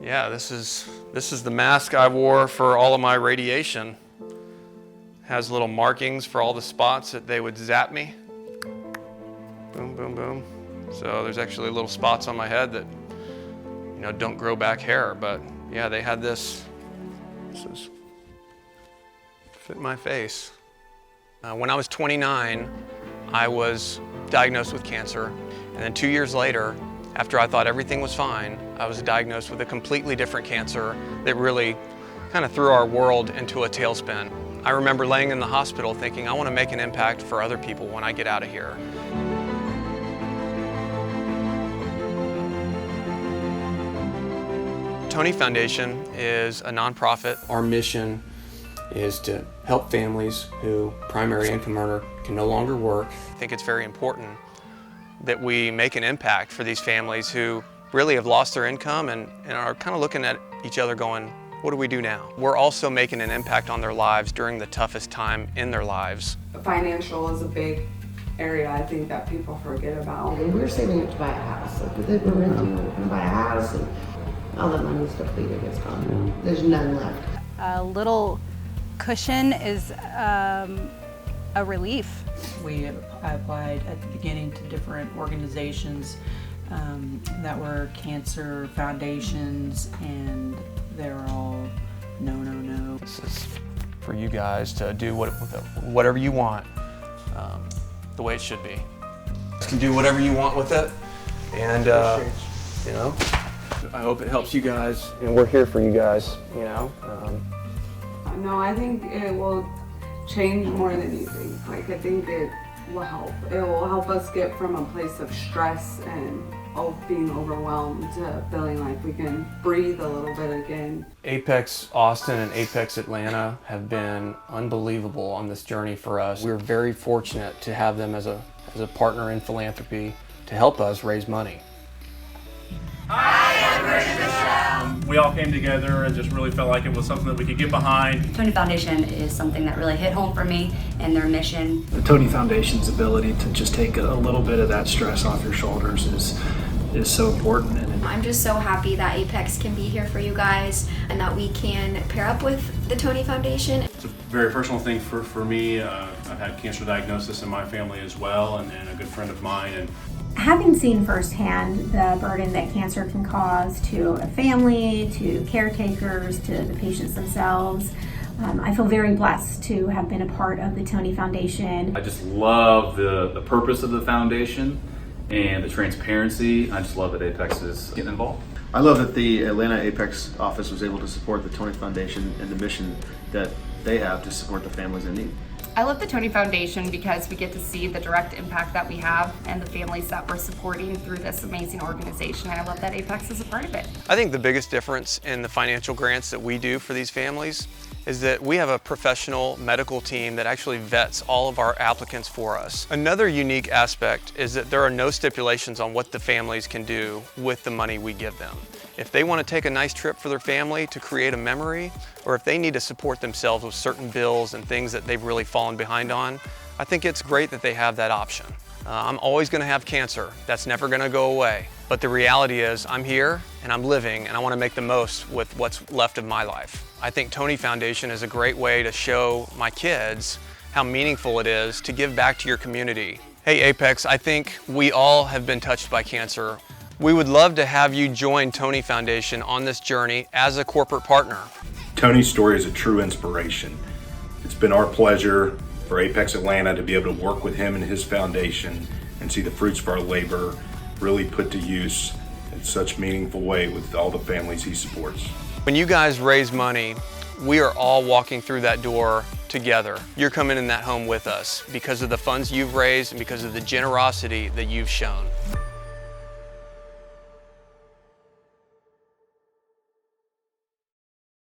Yeah, this is the mask I wore for all of my radiation. Has little markings for all the spots that they would zap me. Boom, boom, boom. So there's actually little spots on my head that, you know, don't grow back hair, but yeah, they had this. This is fit my face. When I was 29, I was diagnosed with cancer, and then 2 years later, after I thought everything was fine, I was diagnosed with a completely different cancer that really kind of threw our world into a tailspin. I remember laying in the hospital thinking, I want to make an impact for other people when I get out of here. Tony Foundation is a nonprofit. Our mission is to help families who primary income earner can no longer work. I think it's very important that we make an impact for these families who really have lost their income and are kind of looking at each other going, what do we do now? We're also making an impact on their lives during the toughest time in their lives. Financial is a big area I think that people forget about. And we were saving up to buy a house. Like they were renting, we were going to buy a house, and all that money's depleted, it's gone. There's none left. A little cushion is a relief. We applied at the beginning to different organizations that were cancer foundations, and they were all no. This is for you guys to do whatever you want, the way it should be. You can do whatever you want with it, and you know, I hope it helps you guys, and we're here for you guys, you know. No, I think it will change more than you think. Like, I think it will help. It will help us get from a place of stress and being overwhelmed to feeling like we can breathe a little bit again. Apex Austin and Apex Atlanta have been unbelievable on this journey for us. We're very fortunate to have them as a partner in philanthropy to help us raise money. We all came together and just really felt like it was something that we could get behind. Tony Foundation is something that really hit home for me and their mission. The Tony Foundation's ability to just take a little bit of that stress off your shoulders is so important. And I'm just so happy that Apex can be here for you guys and that we can pair up with the Tony Foundation. It's a very personal thing for me. I've had cancer diagnosis in my family as well, and a good friend of mine. And having seen firsthand the burden that cancer can cause to a family, to caretakers, to the patients themselves, I feel very blessed to have been a part of the Tony Foundation. I just love the purpose of the foundation and the transparency. I just love that Apex is getting involved. I love that the Atlanta Apex office was able to support the Tony Foundation and the mission that they have to support the families in need. I love the Tony Foundation because we get to see the direct impact that we have and the families that we're supporting through this amazing organization. And I love that Apex is a part of it. I think the biggest difference in the financial grants that we do for these families is that we have a professional medical team that actually vets all of our applicants for us. Another unique aspect is that there are no stipulations on what the families can do with the money we give them. If they want to take a nice trip for their family to create a memory, or if they need to support themselves with certain bills and things that they've really fallen behind on, I think it's great that they have that option. I'm always going to have cancer. That's never going to go away. But the reality is I'm here and I'm living, and I want to make the most with what's left of my life. I think Tony Foundation is a great way to show my kids how meaningful it is to give back to your community. Hey Apex, I think we all have been touched by cancer. We would love to have you join Tony Foundation on this journey as a corporate partner. Tony's story is a true inspiration. It's been our pleasure for Apex Atlanta to be able to work with him and his foundation and see the fruits of our labor really put to use in such a meaningful way with all the families he supports. When you guys raise money, we are all walking through that door together. You're coming in that home with us because of the funds you've raised and because of the generosity that you've shown.